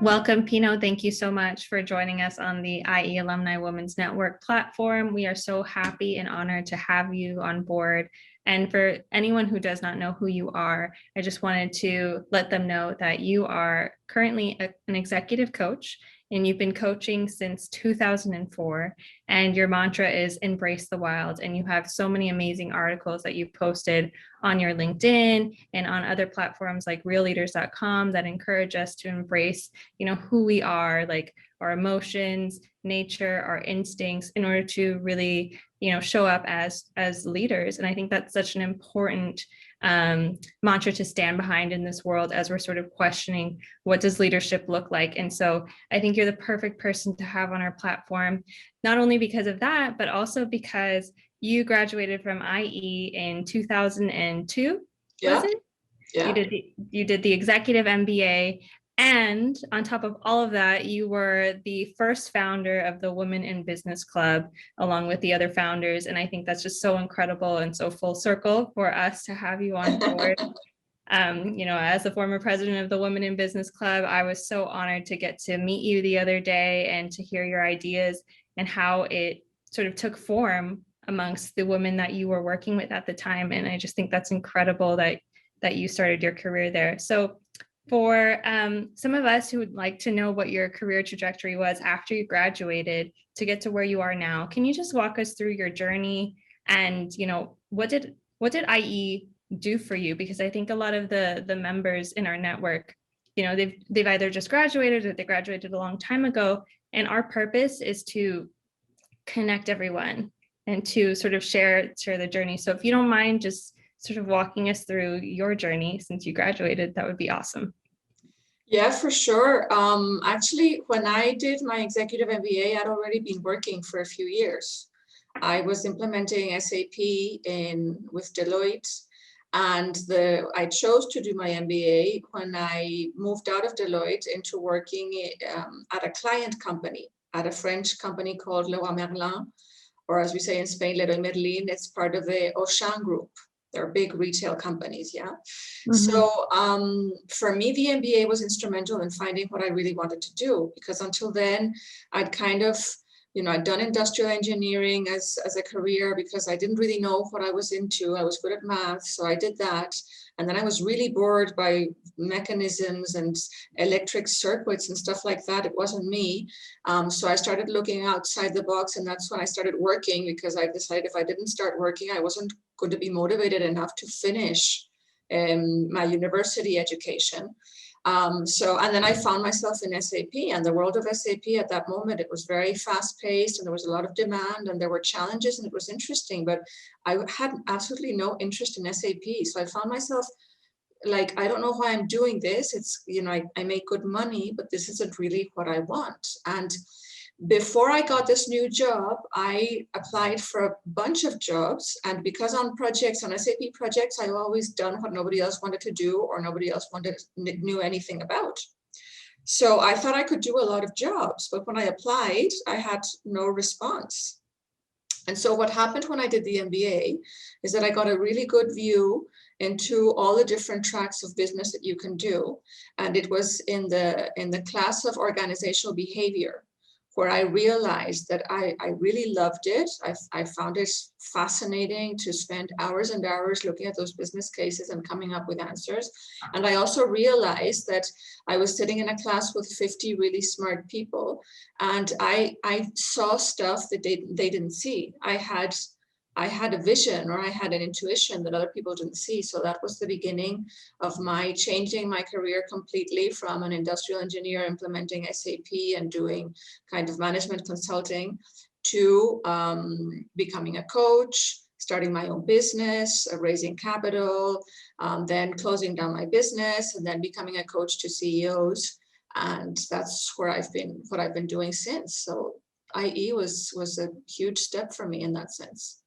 Welcome, Pino. Thank you so much for joining us on the IE Alumni Women's Network platform. We are so happy and honored to have you on board. And for anyone who does not know who you are, I just wanted to let them know that you are currently an executive coach, and you've been coaching since 2004. And your mantra is embrace the wild. And you have so many amazing articles that you've posted on your LinkedIn and on other platforms like realleaders.com that encourage us to embrace, who we are, like our emotions, nature, our instincts, in order to really, show up as leaders. And I think that's such an important mantra to stand behind in this world as we're sort of questioning what does leadership look like. And so I think you're the perfect person to have on our platform, not only because of that, but also because you graduated from IE in 2002, Yeah. was it? Yeah. You did the executive MBA. And on top of all of that, you were the first founder of the Women in Business Club, along with the other founders. And I think that's just so incredible and so full circle for us to have you on board. As the former president of the Women in Business Club, I was so honored to get to meet you the other day and to hear your ideas and how it sort of took form amongst the women that you were working with at the time. And I just think that's incredible that you started your career there. So for some of us who would like to know what your career trajectory was after you graduated to get to where you are now, can you just walk us through your journey and, what did IE do for you? Because I think a lot of the members in our network, they've either just graduated or they graduated a long time ago. And our purpose is to connect everyone and to sort of share the journey. So if you don't mind just sort of walking us through your journey since you graduated, that would be awesome. Yeah, for sure. Actually, when I did my executive MBA, I'd already been working for a few years. I was implementing SAP with Deloitte, and I chose to do my MBA when I moved out of Deloitte into working at a client company, at a French company called Leroy Merlin, or as we say in Spain, Leroy Merlin. It's part of the Auchan group. They're big retail companies, yeah. Mm-hmm. So for me, the MBA was instrumental in finding what I really wanted to do, because until then, I'd kind of, I'd done industrial engineering as a career because I didn't really know what I was into. I was good at math, so I did that. And then I was really bored by mechanisms and electric circuits and stuff like that. It wasn't me. So I started looking outside the box, and that's when I started working, because I decided if I didn't start working, I wasn't going to be motivated enough to finish my university education. And then I found myself in SAP, and the world of SAP at that moment, it was very fast paced and there was a lot of demand and there were challenges and it was interesting, but I had absolutely no interest in SAP. So I found myself like, I don't know why I'm doing this. It's, I make good money, but this isn't really what I want. And before I got this new job, I applied for a bunch of jobs. And because on SAP projects, I've always done what nobody else wanted to do or nobody else knew anything about. So I thought I could do a lot of jobs, but when I applied, I had no response. And so what happened when I did the MBA is that I got a really good view into all the different tracks of business that you can do. And it was in the class of organizational behavior, where I realized that I really loved it. I found it fascinating to spend hours and hours looking at those business cases and coming up with answers. And I also realized that I was sitting in a class with 50 really smart people, and I saw stuff that they didn't see. I had a vision, or I had an intuition that other people didn't see. So that was the beginning of my changing my career completely from an industrial engineer implementing SAP and doing kind of management consulting to becoming a coach, starting my own business, raising capital, then closing down my business, and then becoming a coach to CEOs. And that's what I've been doing since. So IE was a huge step for me in that sense.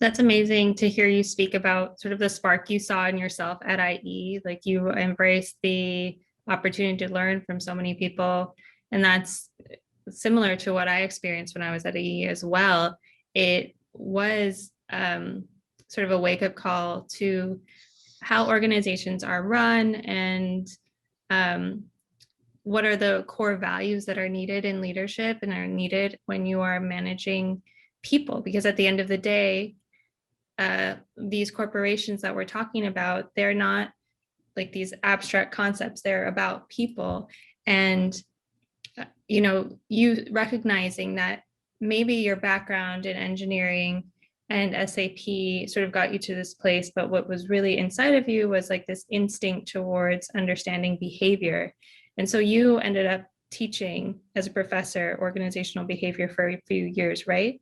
That's amazing to hear you speak about sort of the spark you saw in yourself at IE. Like, you embraced the opportunity to learn from so many people. And that's similar to what I experienced when I was at IE as well. It was sort of a wake-up call to how organizations are run and what are the core values that are needed in leadership and are needed when you are managing people? Because at the end of the day, these corporations that we're talking about, they're not like these abstract concepts, they're about people. And you recognizing that maybe your background in engineering and SAP sort of got you to this place, but what was really inside of you was like this instinct towards understanding behavior. And so you ended up teaching as a professor organizational behavior for a few years, right?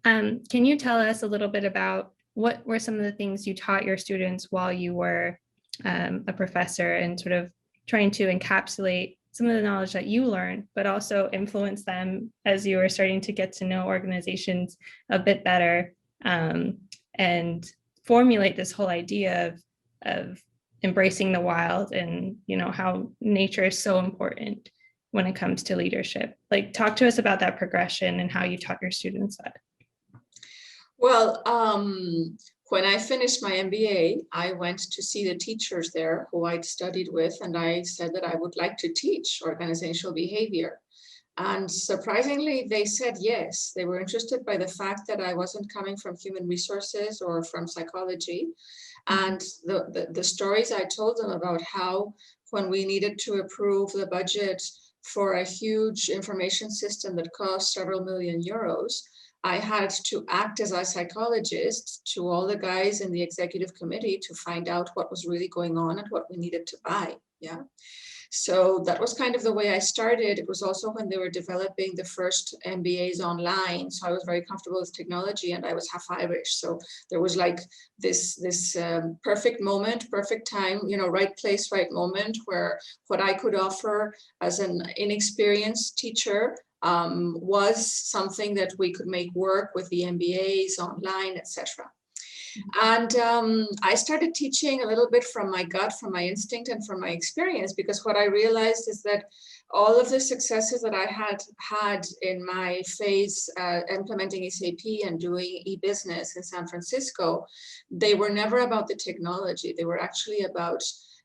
Can you tell us a little bit about what were some of the things you taught your students while you were a professor, and sort of trying to encapsulate some of the knowledge that you learned, but also influence them as you were starting to get to know organizations a bit better, and formulate this whole idea of embracing the wild, and how nature is so important when it comes to leadership. Like, talk to us about that progression and how you taught your students that. Well, when I finished my MBA, I went to see the teachers there who I'd studied with, and I said that I would like to teach organizational behavior. And surprisingly, they said yes. They were interested by the fact that I wasn't coming from human resources or from psychology. And the stories I told them about how when we needed to approve the budget for a huge information system that cost several million euros, I had to act as a psychologist to all the guys in the executive committee to find out what was really going on and what we needed to buy. Yeah. So that was kind of the way I started. It was also when they were developing the first MBAs online. So I was very comfortable with technology, and I was half Irish. So there was like this perfect moment, perfect time, right place, right moment, where what I could offer as an inexperienced teacher was something that we could make work with the MBAs online, etc. And I started teaching a little bit from my gut, from my instinct, and from my experience, because what I realized is that all of the successes that I had in my phase implementing SAP and doing e-business in San Francisco, they were never about the technology. They were actually about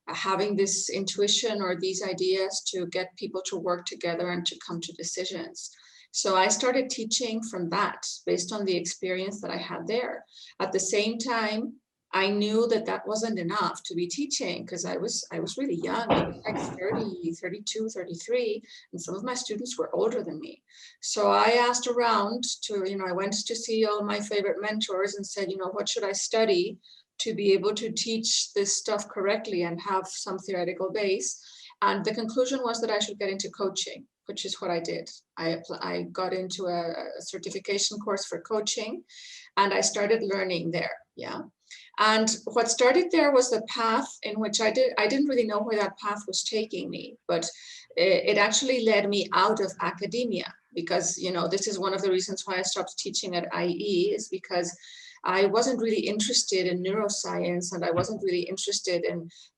having this intuition or these ideas to get people to work together and to come to decisions. So I started teaching from that, based on the experience that I had there. At the same time, I knew that that wasn't enough to be teaching, because I was really young. I was like 30, 32, 33, and some of my students were older than me. So I asked around to, I went to see all my favorite mentors and said, what should I study to be able to teach this stuff correctly and have some theoretical base? And the conclusion was that I should get into coaching, which is what I did. I got into a certification course for coaching, and I started learning there. Yeah. And what started there was the path in which I didn't really know where that path was taking me, but it actually led me out of academia, because, this is one of the reasons why I stopped teaching at IE, is because I wasn't really interested in neuroscience, and I wasn't really interested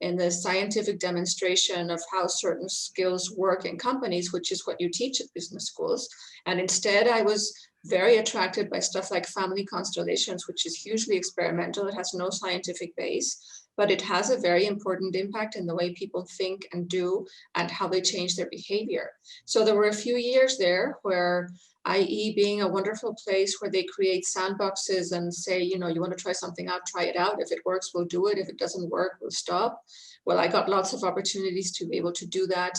in the scientific demonstration of how certain skills work in companies, which is what you teach at business schools. And instead, I was very attracted by stuff like family constellations, which is hugely experimental. It has no scientific base, but it has a very important impact in the way people think and do and how they change their behavior. So there were a few years there where, IE being a wonderful place where they create sandboxes and say, you want to try something out, try it out. If it works, we'll do it. If it doesn't work, we'll stop. Well, I got lots of opportunities to be able to do that.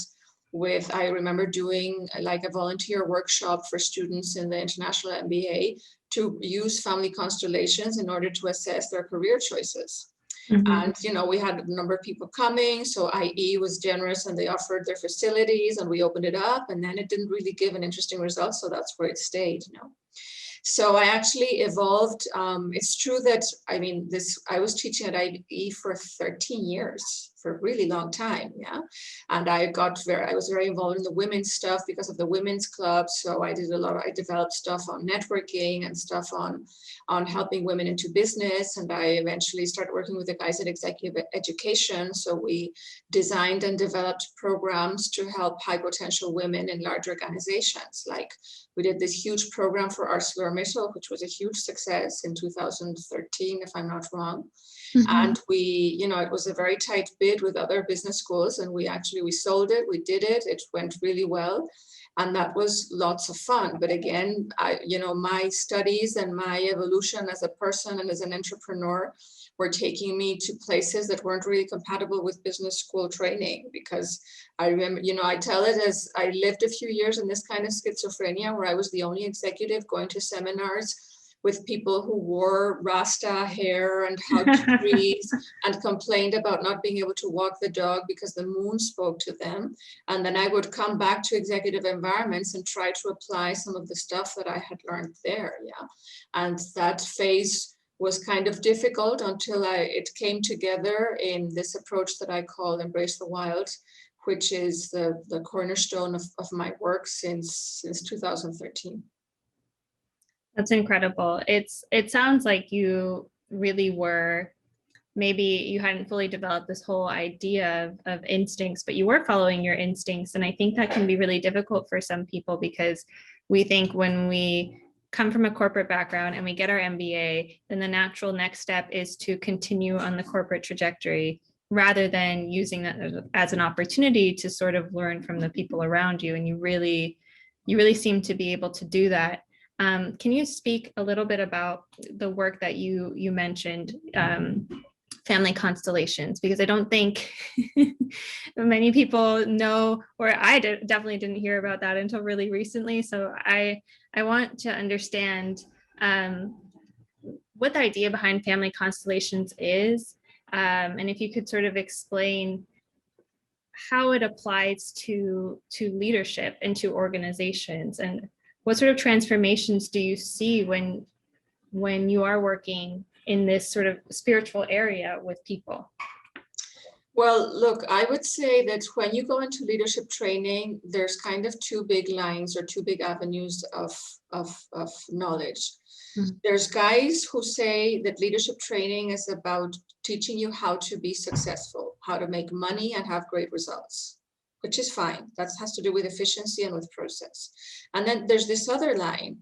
I remember doing like a volunteer workshop for students in the International MBA to use family constellations in order to assess their career choices. Mm-hmm. And, we had a number of people coming, so IE was generous and they offered their facilities and we opened it up, and then it didn't really give an interesting result. So that's where it stayed, So I actually evolved. It's true that, I was teaching at IE for 13 years, for a really long time, yeah. And I was very involved in the women's stuff because of the women's club. So I developed stuff on networking and stuff on helping women into business. And I eventually started working with the guys at executive education. So we designed and developed programs to help high potential women in large organizations, like We did this huge program for ArcelorMittal, which was a huge success in 2013, if I'm not wrong. And we, you know, it was a very tight bid with other business schools, and we sold it, we did it, it went really well. And that was lots of fun. But again, you know, my studies and my evolution as a person and as an entrepreneur were taking me to places that weren't really compatible with business school training. Because I remember, you know, I tell it as I lived a few years in this kind of schizophrenia where I was the only executive going to seminars with people who wore Rasta hair and hugged trees and complained about not being able to walk the dog because the moon spoke to them. And then I would come back to executive environments and try to apply some of the stuff that I had learned there, yeah. And that phase was kind of difficult until it came together in this approach that I call Embrace the Wild, which is the cornerstone of my work since 2013. That's incredible. It sounds like you really were, maybe you hadn't fully developed this whole idea of instincts, but you were following your instincts. And I think that can be really difficult for some people, because we think when we come from a corporate background and we get our MBA, then the natural next step is to continue on the corporate trajectory, rather than using that as an opportunity to sort of learn from the people around you. And you really seem to be able to do that. Can you speak a little bit about the work that you mentioned, family constellations? Because I don't think many people know, or I definitely didn't hear about that until really recently. So I want to understand what the idea behind family constellations is, and if you could sort of explain how it applies to leadership and to organizations, and what sort of transformations do you see when you are working in this sort of spiritual area with people? Well, look, I would say that when you go into leadership training, there's kind of two big lines or two big avenues of knowledge. There's guys who say that leadership training is about teaching you how to be successful, how to make money and have great results, which is fine. That has to do with efficiency and with process. And then there's this other line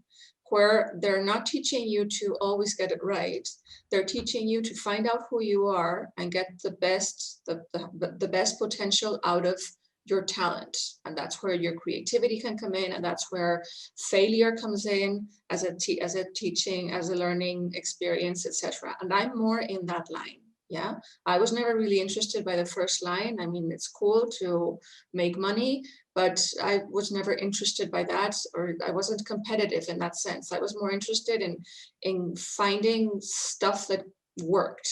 where they're not teaching you to always get it right. They're teaching you to find out who you are and get the best potential out of your talent. And that's where your creativity can come in, and that's where failure comes in as a teaching, as a learning experience, etc. And I'm more in that line. Yeah, I was never really interested by the first line. I mean, it's cool to make money, but I was never interested by that, or I wasn't competitive in that sense. I was more interested in finding stuff that worked.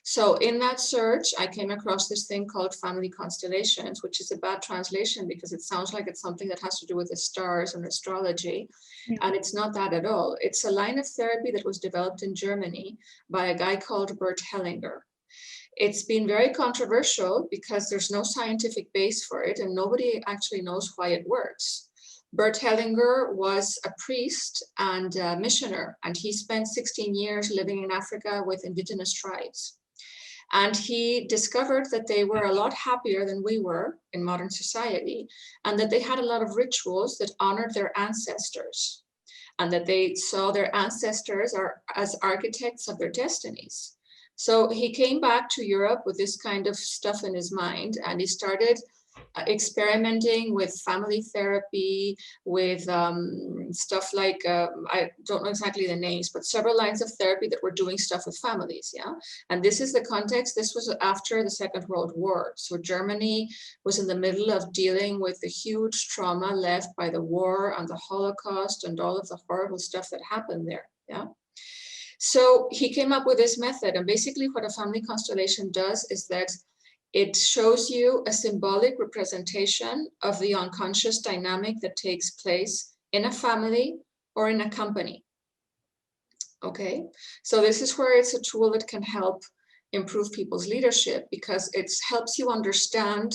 So in that search, I came across this thing called family constellations, which is a bad translation because it sounds like it's something that has to do with the stars and astrology. Yeah. And it's not that at all. It's a line of therapy that was developed in Germany by a guy called Bert Hellinger. It's been very controversial because there's no scientific base for it and nobody actually knows why it works. Bert Hellinger was a priest and a missioner, and he spent 16 years living in Africa with indigenous tribes. And he discovered that they were a lot happier than we were in modern society, and that they had a lot of rituals that honored their ancestors, and that they saw their ancestors as architects of their destinies. So he came back to Europe with this kind of stuff in his mind, and he started experimenting with family therapy, with stuff like, I don't know exactly the names, but several lines of therapy that were doing stuff with families, yeah? And this is the context, this was after the Second World War. So Germany was in the middle of dealing with the huge trauma left by the war and the Holocaust and all of the horrible stuff that happened there, yeah? So he came up with this method, and basically what a family constellation does is that it shows you a symbolic representation of the unconscious dynamic that takes place in a family or in a company. Okay, so this is where it's a tool that can help improve people's leadership, because it helps you understand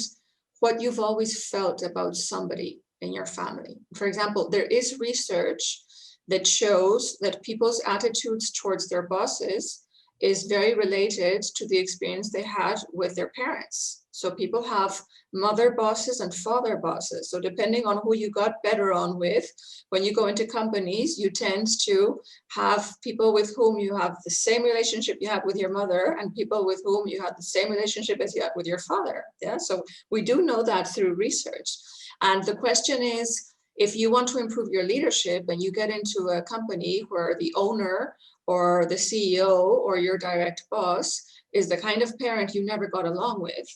what you've always felt about somebody in your family. For example, there is research that shows that people's attitudes towards their bosses is very related to the experience they had with their parents. So people have mother bosses and father bosses. So depending on who you got better on with, when you go into companies, you tend to have people with whom you have the same relationship you had with your mother and people with whom you had the same relationship as you had with your father. Yeah, so we do know that through research. And the question is, if you want to improve your leadership and you get into a company where the owner or the CEO or your direct boss is the kind of parent you never got along with,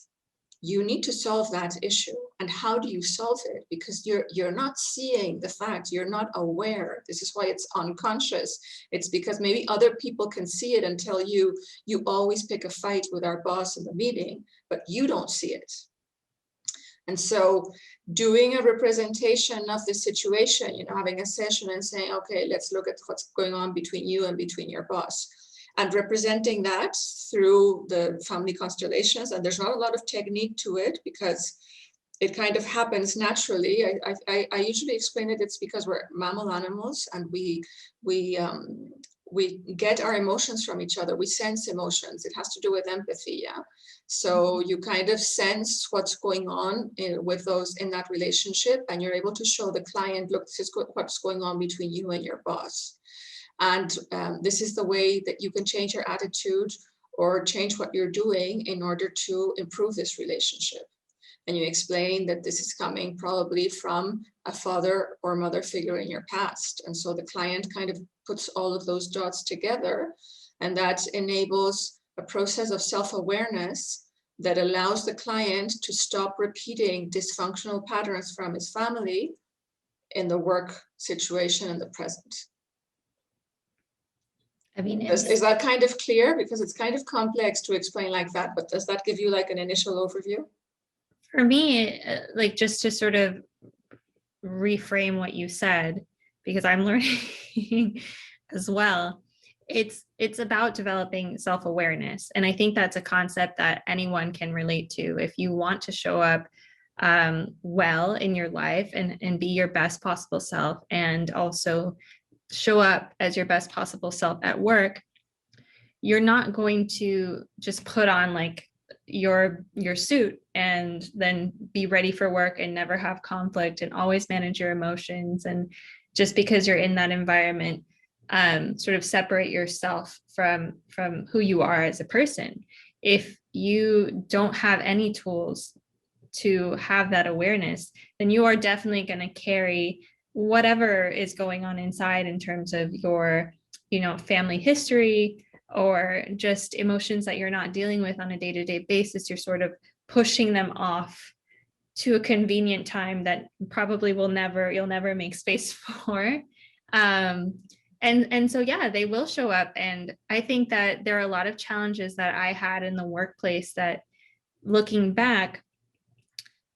you need to solve that issue. And how do you solve it? Because you're not seeing the fact, you're not aware. This is why it's unconscious. It's because maybe other people can see it and tell you, you always pick a fight with our boss in the meeting, but you don't see it. And so doing a representation of the situation, having a session and saying, okay, let's look at what's going on between you and between your boss, and representing that through the family constellations. And there's not a lot of technique to it because it kind of happens naturally. I usually explain it, it's because we're mammal animals and we get our emotions from each other. We sense emotions. It has to do with empathy, yeah? So you kind of sense what's going on with those in that relationship, and you're able to show the client, look, this is what's going on between you and your boss. And this is the way that you can change your attitude or change what you're doing in order to improve this relationship. And you explain that this is coming probably from a father or mother figure in your past. And so the client kind of puts all of those dots together, and that enables a process of self-awareness that allows the client to stop repeating dysfunctional patterns from his family in the work situation in the present. I mean, is that kind of clear? Because it's kind of complex to explain like that, but does that give you like an initial overview? For me, like just to sort of reframe what you said, because I'm learning as well, it's about developing self-awareness. And I think that's a concept that anyone can relate to. If you want to show up well in your life and be your best possible self, and also show up as your best possible self at work, you're not going to just put on like your suit and then be ready for work and never have conflict and always manage your emotions. And just because you're in that environment, sort of separate yourself from who you are as a person. If you don't have any tools to have that awareness, then you are definitely going to carry whatever is going on inside in terms of your, family history, or just emotions that you're not dealing with on a day-to-day basis. You're sort of pushing them off to a convenient time that probably you'll never make space for. And so, yeah, they will show up. And I think that there are a lot of challenges that I had in the workplace that, looking back,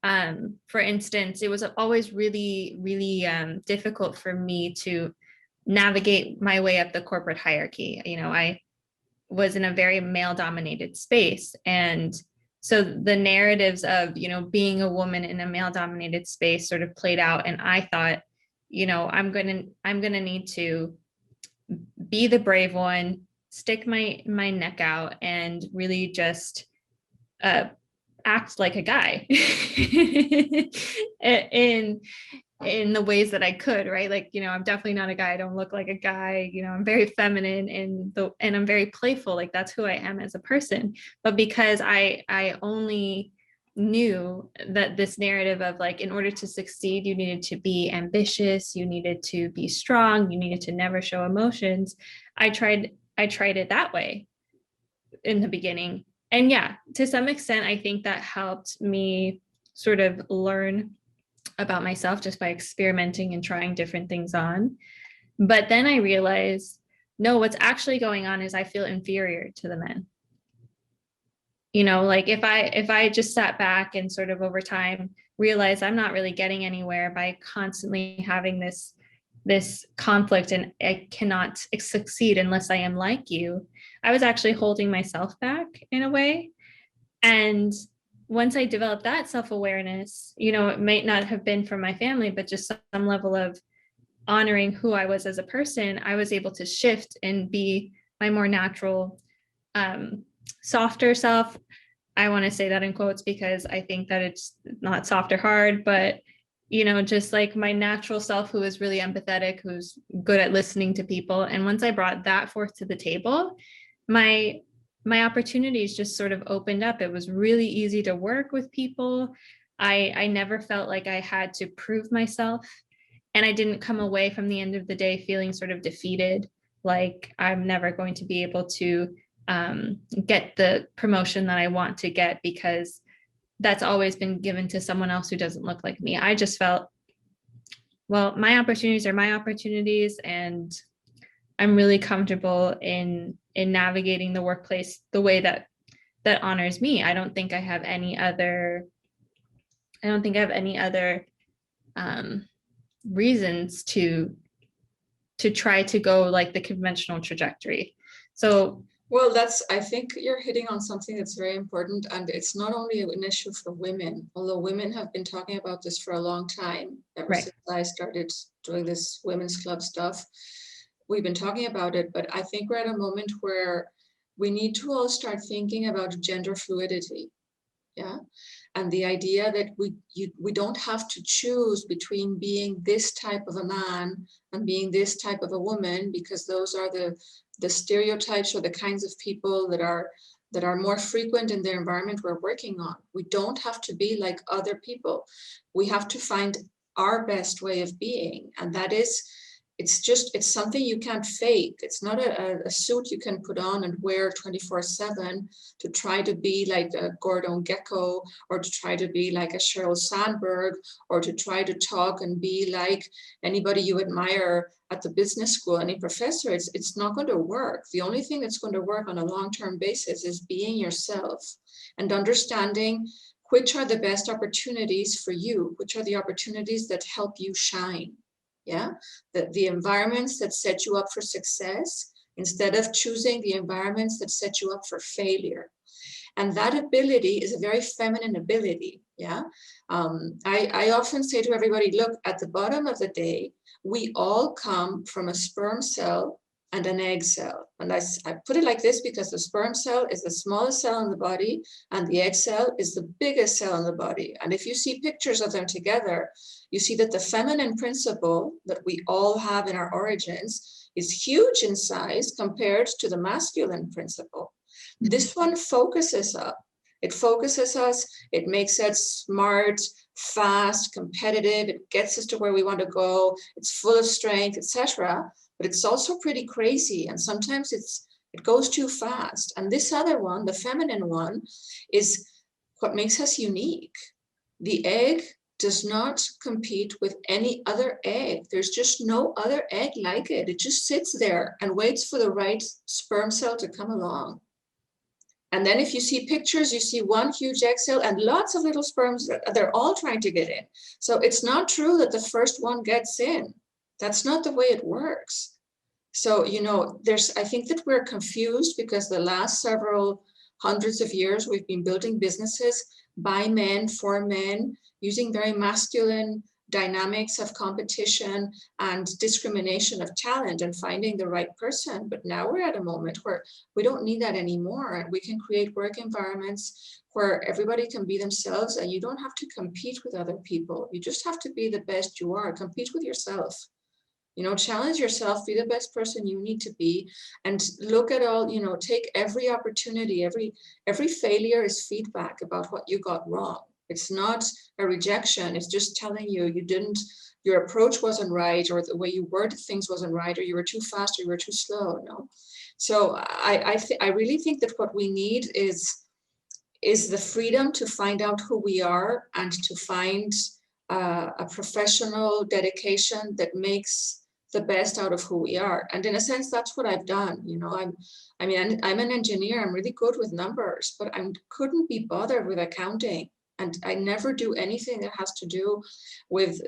for instance, it was always really, really difficult for me to navigate my way up the corporate hierarchy. I was in a very male dominated space. And so the narratives of, being a woman in a male dominated space sort of played out. And I thought, I'm going to need to be the brave one, stick my neck out, and really just act like a guy in the ways that I could, right? Like, I'm definitely not a guy. I don't look like a guy. I'm very feminine and I'm very playful. Like, that's who I am as a person. But because I only knew that this narrative of like, in order to succeed, you needed to be ambitious, you needed to be strong, you needed to never show emotions. I tried it that way in the beginning. And yeah, to some extent, I think that helped me sort of learn about myself just by experimenting and trying different things on. But then I realized, no, what's actually going on is I feel inferior to the men. Like if I just sat back and sort of over time realized I'm not really getting anywhere by constantly having this conflict, and I cannot succeed unless I am like you, I was actually holding myself back in a way. And once I developed that self-awareness, it might not have been from my family, but just some level of honoring who I was as a person, I was able to shift and be my more natural, softer self. I want to say that in quotes because I think that it's not soft or hard, but just like my natural self who is really empathetic, who's good at listening to people. And once I brought that forth to the table, my opportunities just sort of opened up. It was really easy to work with people. I never felt like I had to prove myself. And I didn't come away from the end of the day feeling sort of defeated, like I'm never going to be able to get the promotion that I want to get because that's always been given to someone else who doesn't look like me. I just felt, well, my opportunities are my opportunities, and I'm really comfortable in navigating the workplace the way that honors me. I don't think I have any other reasons to try to go like the conventional trajectory. So well, I think you're hitting on something that's very important, and it's not only an issue for women, although women have been talking about this for a long time, ever right. since I started doing this women's club stuff. We've been talking about it, but I think we're at a moment where we need to all start thinking about gender fluidity. Yeah. And the idea that we don't have to choose between being this type of a man and being this type of a woman, because those are the stereotypes or the kinds of people that are more frequent in the environment we're working on. We don't have to be like other people. We have to find our best way of being. And that is, it's something you can't fake. It's not a suit you can put on and wear 24/7 to try to be like a Gordon Gekko, or to try to be like a Sheryl Sandberg, or to try to talk and be like anybody you admire at the business school, any professor. It's not going to work. The only thing that's going to work on a long-term basis is being yourself and understanding which are the best opportunities for you, which are the opportunities that help you shine. Yeah, the environments that set you up for success, instead of choosing the environments that set you up for failure. And that ability is a very feminine ability. Yeah, I often say to everybody, look, at the bottom of the day, we all come from a sperm cell and an egg cell. And I put it like this because the sperm cell is the smallest cell in the body and the egg cell is the biggest cell in the body. And if you see pictures of them together, you see that the feminine principle that we all have in our origins is huge in size compared to the masculine principle. This one focuses up. It focuses us, it makes us smart, fast, competitive, it gets us to where we want to go, it's full of strength, etc. But it's also pretty crazy, and sometimes it goes too fast. And this other one, the feminine one, is what makes us unique. The egg does not compete with any other egg. There's just no other egg like it. It just sits there and waits for the right sperm cell to come along. And then if you see pictures, you see one huge egg cell and lots of little sperms, they're all trying to get in. So it's not true that the first one gets in. That's not the way it works. So, I think that we're confused because the last several hundreds of years, we've been building businesses by men, for men, using very masculine dynamics of competition and discrimination of talent and finding the right person. But now we're at a moment where we don't need that anymore. And we can create work environments where everybody can be themselves and you don't have to compete with other people. You just have to be the best you are. Compete with yourself. Challenge yourself, be the best person you need to be, and look at all, take every opportunity, every failure is feedback about what you got wrong. It's not a rejection. It's just telling you your approach wasn't right, or the way you worded things wasn't right, or you were too fast, or you were too slow. No. So I really think that what we need is the freedom to find out who we are and to find a professional dedication that makes the best out of who we are. And in a sense, that's what I've done. I'm an engineer. I'm really good with numbers, but I couldn't be bothered with accounting. And I never do anything that has to do with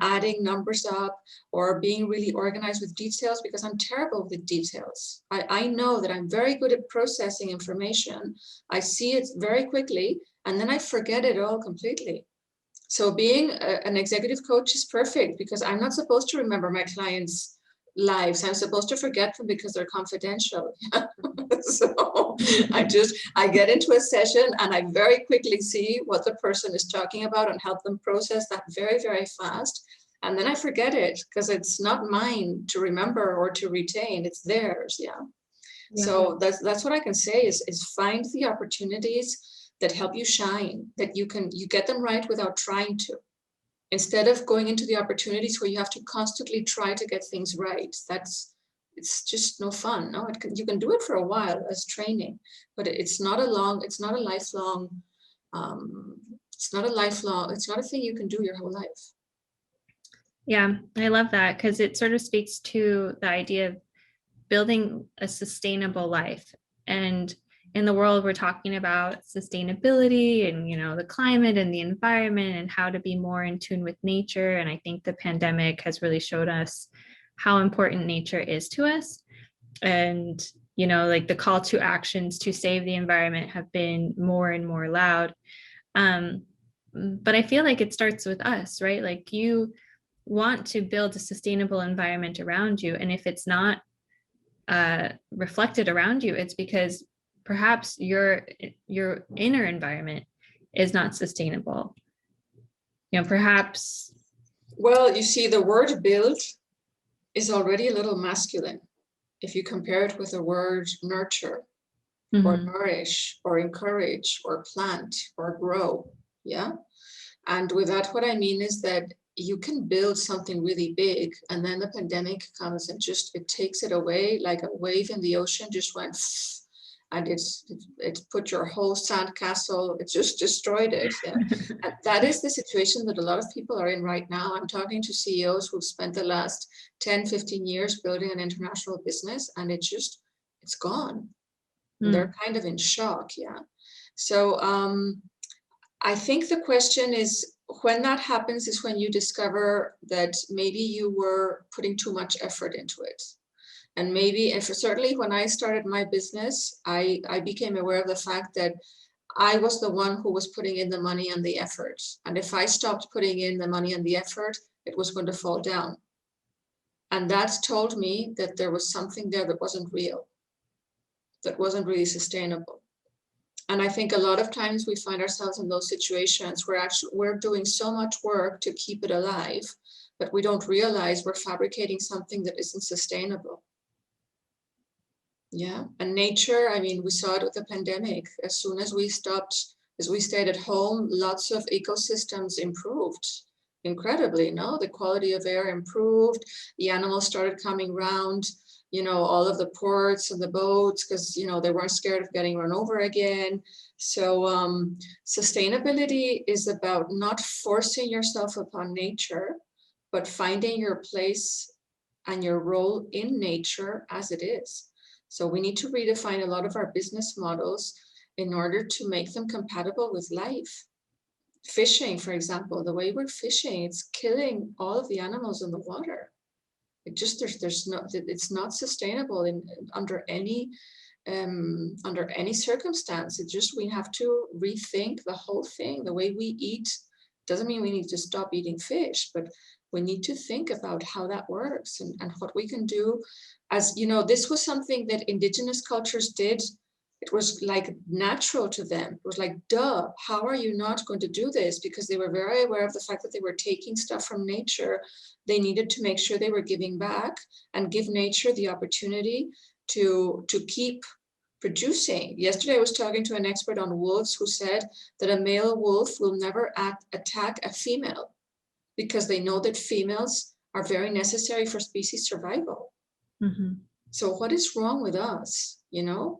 adding numbers up or being really organized with details, because I'm terrible with details. I know that I'm very good at processing information. I see it very quickly, and then I forget it all completely. So being an executive coach is perfect because I'm not supposed to remember my clients' lives. I'm supposed to forget them because they're confidential. So I get into a session and I very quickly see what the person is talking about and help them process that very, very fast. And then I forget it because it's not mine to remember or to retain, it's theirs. Yeah. So that's what I can say is find the opportunities that help you shine, that you get them right without trying to. Instead of going into the opportunities where you have to constantly try to get things right, it's just no fun. No, you can do it for a while as training, but it's not a lifelong, it's not a thing you can do your whole life. Yeah, I love that because it sort of speaks to the idea of building a sustainable life. And in the world, we're talking about sustainability and, the climate and the environment and how to be more in tune with nature. And I think the pandemic has really showed us how important nature is to us. And, like the call to actions to save the environment have been more and more loud. But I feel like it starts with us, right? Like you want to build a sustainable environment around you. And if it's not reflected around you, it's because perhaps your inner environment is not sustainable. Perhaps. Well, you see, the word build is already a little masculine if you compare it with the word nurture or nourish or encourage or plant or grow. Yeah. And with that, what I mean is that you can build something really big and then the pandemic comes and it takes it away like a wave in the ocean just went and it's put your whole sand castle, it just destroyed it. Yeah. And that is the situation that a lot of people are in right now. I'm talking to CEOs who've spent the last 10, 15 years building an international business and it's gone. They're kind of in shock. Yeah. So I think the question is, when that happens is when you discover that maybe you were putting too much effort into it. And maybe, and certainly when I started my business, I became aware of the fact that I was the one who was putting in the money and the effort. And if I stopped putting in the money and the effort, it was going to fall down. And that told me that there was something there that wasn't real, that wasn't really sustainable. And I think a lot of times we find ourselves in those situations where we're doing so much work to keep it alive, but we don't realize we're fabricating something that isn't sustainable. Yeah. And nature, I mean, we saw it with the pandemic. As soon as we stayed at home, lots of ecosystems improved incredibly. No, the quality of air improved. The animals started coming around. All of the ports and the boats, because, they weren't scared of getting run over again. So sustainability is about not forcing yourself upon nature, but finding your place and your role in nature as it is. So we need to redefine a lot of our business models in order to make them compatible with life. Fishing, for example, the way we're fishing, it's killing all of the animals in the water. It's not sustainable under any circumstance. We have to rethink the whole thing. The way we eat doesn't mean we need to stop eating fish, but we need to think about how that works and what we can do. As this was something that indigenous cultures did. It was like natural to them. It was like, duh, how are you not going to do this? Because they were very aware of the fact that they were taking stuff from nature. They needed to make sure they were giving back and give nature the opportunity to keep producing. Yesterday, I was talking to an expert on wolves who said that a male wolf will never attack a female because they know that females are very necessary for species survival. So what is wrong with us? Even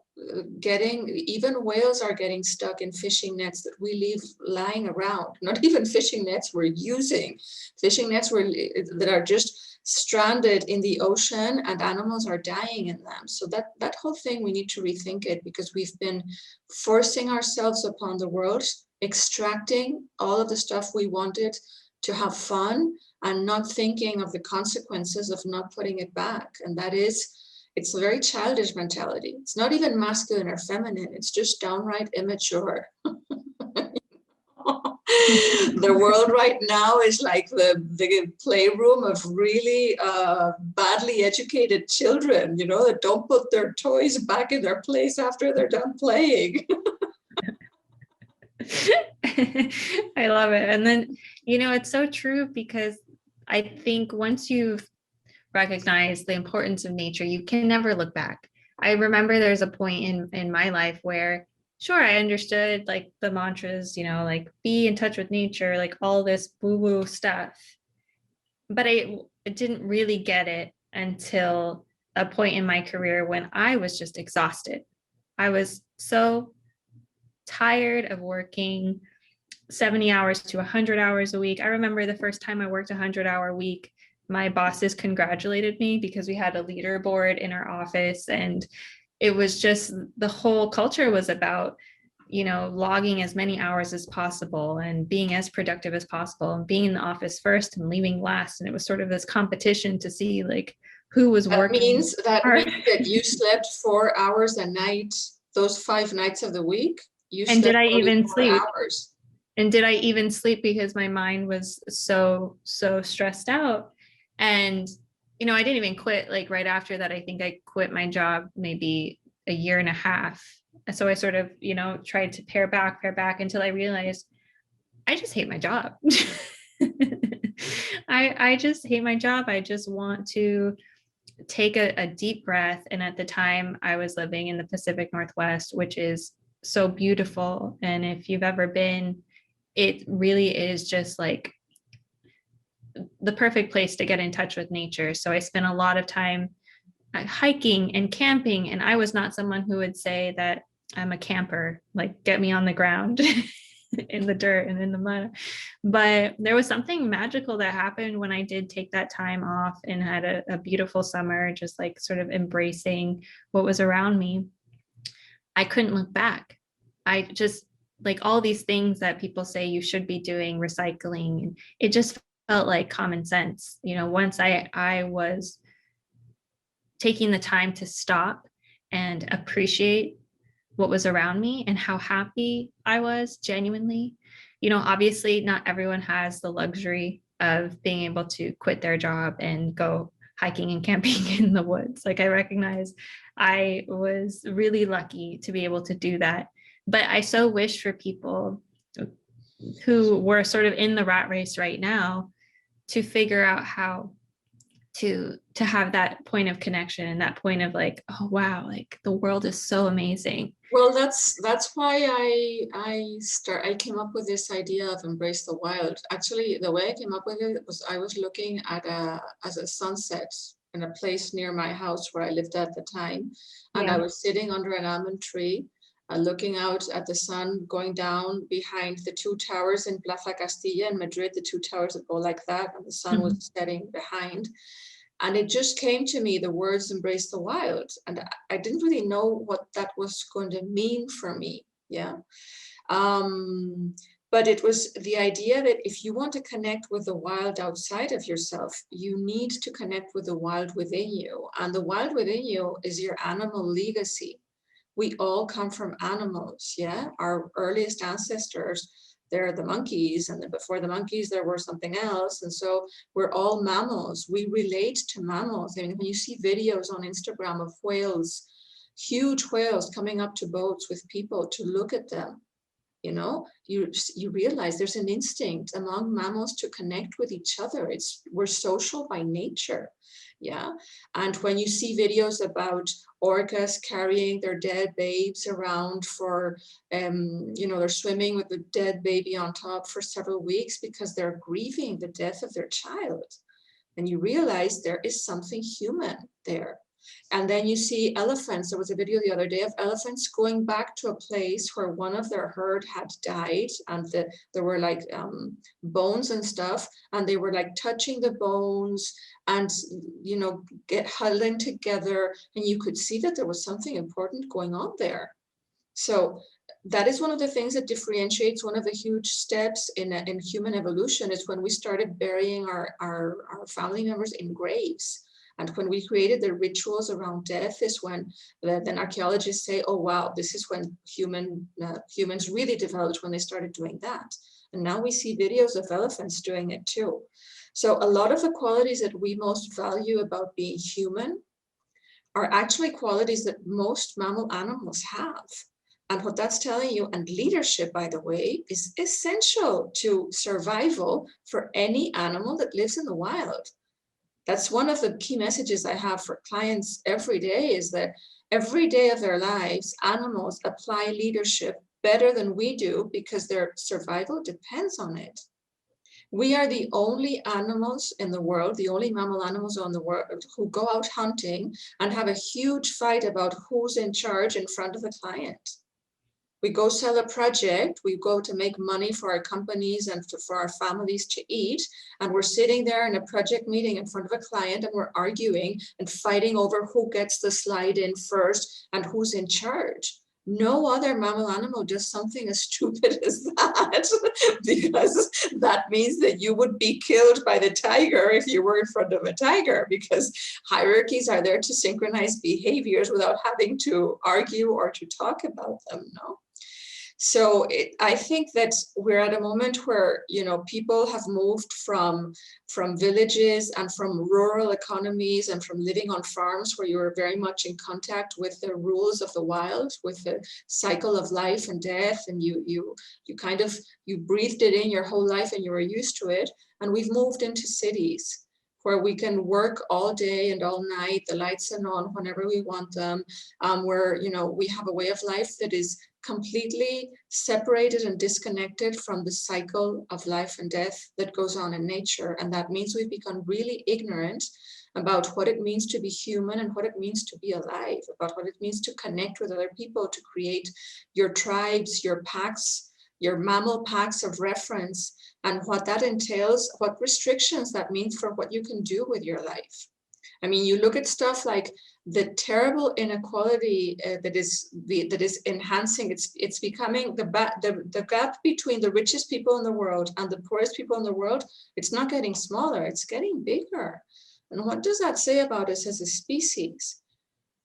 whales are getting stuck in fishing nets that we leave lying around. Not even fishing nets we're using. Fishing nets that are just stranded in the ocean and animals are dying in them. So that whole thing, we need to rethink it because we've been forcing ourselves upon the world, extracting all of the stuff we wanted to have fun and not thinking of the consequences of not putting it back. And it's a very childish mentality. It's not even masculine or feminine. It's just downright immature. The world right now is like the playroom of really badly educated children, you know, that don't put their toys back in their place after they're done playing. I love it. And then, you know, it's so true because I think once you've recognized the importance of nature, you can never look back. I remember there's a point in my life where, sure, I understood like the mantras, you know, like be in touch with nature, like all this woo-woo stuff. But I didn't really get it until a point in my career when I was just exhausted. I was so tired of working 70 hours to 100 hours a week. I remember the first time I worked a 100-hour week, my bosses congratulated me because we had a leaderboard in our office, and it was just the whole culture was about, you know, logging as many hours as possible and being as productive as possible and being in the office first and leaving last. And it was sort of this competition to see like who was working That hard. means that you slept 4 hours a night, those 5 nights of the week. You And did slept I only even 4 sleep? hours. And did I even sleep because my mind was so stressed out? And you know, I didn't even quit like right after that. I think I quit my job maybe a year and a half. So I sort of, you know, tried to pare back until I realized I just hate my job. I just hate my job. I just want to take a deep breath. And at the time I was living in the Pacific Northwest, which is so beautiful. And if you've ever been, it really is just like the perfect place to get in touch with nature. So I spent a lot of time hiking and camping, and I was not someone who would say that I'm a camper, like get me on the ground in the dirt and in the mud. But there was something magical that happened when I did take that time off and had a beautiful summer, just like sort of embracing what was around me. I couldn't look back. I just like all these things that people say you should be doing, recycling, and it just felt like common sense. You know, once I was taking the time to stop and appreciate what was around me and how happy I was genuinely. You know, obviously not everyone has the luxury of being able to quit their job and go hiking and camping in the woods. Like I recognize I was really lucky to be able to do that. But I so wish for people who were sort of in the rat race right now to figure out how to have that point of connection and that point of like, oh wow, like the world is so amazing. Well, that's why I came up with this idea of embrace the wild. Actually, the way I came up with it was I was looking at a sunset in a place near my house where I lived at the time, and I was sitting under an almond tree, looking out at the sun going down behind the 2 towers in Plaza Castilla in Madrid, the 2 towers that go like that, and the sun was setting behind. And it just came to me, the words embrace the wild. And I didn't really know what that was going to mean for me. Yeah. But it was the idea that if you want to connect with the wild outside of yourself, you need to connect with the wild within you. And the wild within you is your animal legacy. We all come from animals. Yeah. Our earliest ancestors, they're the monkeys, and then before the monkeys there were something else, and so we're all mammals. We relate to mammals. I mean, when you see videos on Instagram of whales, huge whales coming up to boats with people to look at them, you know, you realize there's an instinct among mammals to connect with each other. We're social by nature. Yeah. And when you see videos about orcas carrying their dead babes around for, you know, they're swimming with the dead baby on top for several weeks because they're grieving the death of their child. And you realize there is something human there. And then you see elephants. There was a video the other day of elephants going back to a place where one of their herd had died, and there were like bones and stuff, and they were like touching the bones and, you know, huddling together, and you could see that there was something important going on there. So that is one of the things that differentiates. One of the huge steps in human evolution is when we started burying our family members in graves. And when we created the rituals around death is when then archaeologists say, oh, wow, this is when humans really developed, when they started doing that. And now we see videos of elephants doing it too. So a lot of the qualities that we most value about being human are actually qualities that most mammal animals have. And what that's telling you, and leadership, by the way, is essential to survival for any animal that lives in the wild. That's one of the key messages I have for clients every day, is that every day of their lives, animals apply leadership better than we do because their survival depends on it. We are the only animals in the world, the only mammal animals on the world who go out hunting and have a huge fight about who's in charge in front of the client. We go sell a project, we go to make money for our companies and for our families to eat, and we're sitting there in a project meeting in front of a client and we're arguing and fighting over who gets the slide in first and who's in charge. No other mammal animal does something as stupid as that, because that means that you would be killed by the tiger if you were in front of a tiger, because hierarchies are there to synchronize behaviors without having to argue or to talk about them, no? So I think that we're at a moment where, you know, people have moved from villages and from rural economies and from living on farms where you were very much in contact with the rules of the wild, with the cycle of life and death, and you breathed it in your whole life and you were used to it. And we've moved into cities where we can work all day and all night, the lights are on whenever we want them, where, you know, we have a way of life that is completely separated and disconnected from the cycle of life and death that goes on in nature. And that means we've become really ignorant about what it means to be human and what it means to be alive, about what it means to connect with other people, to create your tribes, your packs, your mammal packs of reference, and what that entails, what restrictions that means for what you can do with your life. I mean, you look at stuff like the terrible inequality that is enhancing. It's becoming the gap between the richest people in the world and the poorest people in the world. It's not getting smaller; it's getting bigger. And what does that say about us as a species?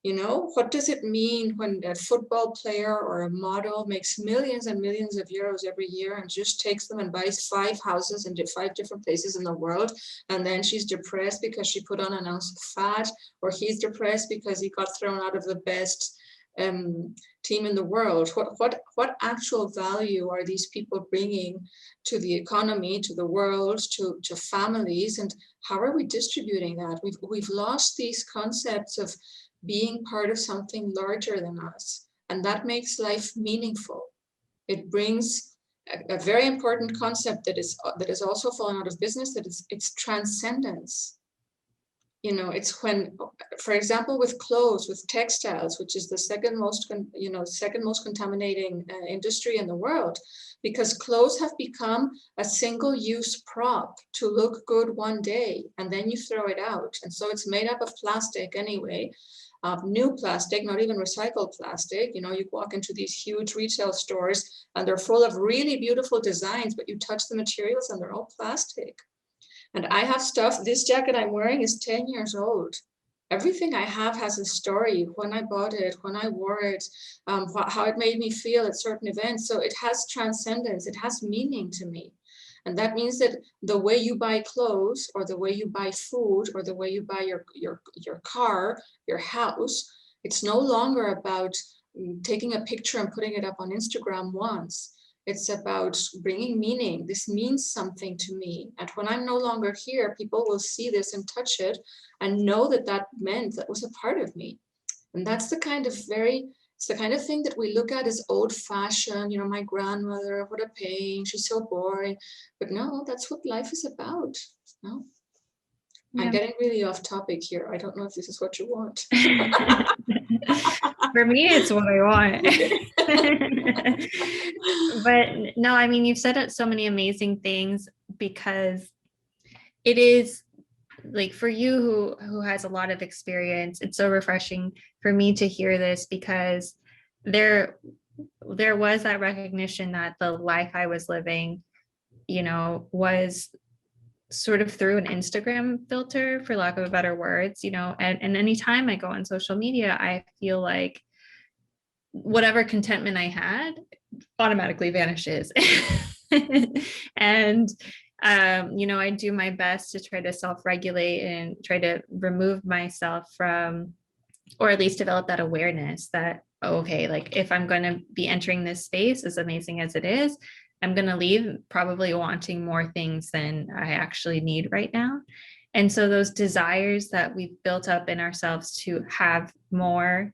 You know, what does it mean when a football player or a model makes millions and millions of euros every year and just takes them and buys 5 houses in 5 different places in the world, and then she's depressed because she put on an ounce of fat, or he's depressed because he got thrown out of the best team in the world? What actual value are these people bringing to the economy, to the world, to families, and how are we distributing that? We've lost these concepts of being part of something larger than us, and that makes life meaningful. It brings a very important concept that is also fallen out of business, that it's transcendence. You know, it's when, for example, with clothes, with textiles, which is the second most contaminating industry in the world, because clothes have become a single-use prop to look good one day, and then you throw it out. And so it's made up of plastic anyway, new plastic, not even recycled plastic. You know, you walk into these huge retail stores and they're full of really beautiful designs, but you touch the materials and they're all plastic. And I have stuff, this jacket I'm wearing is 10 years old. Everything I have has a story, when I bought it, when I wore it, how it made me feel at certain events. So it has transcendence, it has meaning to me. And that means that the way you buy clothes, or the way you buy food, or the way you buy your car, your house, it's no longer about taking a picture and putting it up on Instagram once. It's about bringing meaning. This means something to me. And when I'm no longer here, people will see this and touch it and know that that meant that was a part of me. And that's the kind of it's the kind of thing that we look at as old fashioned, you know, my grandmother, what a pain, she's so boring. But no, that's what life is about. No? Yeah. I'm getting really off topic here. I don't know if this is what you want. For me, it's what I want. But no, I mean, you've said so many amazing things, because it is like, for you who has a lot of experience, it's so refreshing for me to hear this, because there was that recognition that the life I was living, you know, was sort of through an Instagram filter, for lack of a better words, you know, and anytime I go on social media, I feel like whatever contentment I had automatically vanishes. And you know, I do my best to try to self-regulate and try to remove myself from, or at least develop that awareness that, okay, like if I'm going to be entering this space, as amazing as it is, I'm going to leave probably wanting more things than I actually need right now. And so those desires that we've built up in ourselves to have more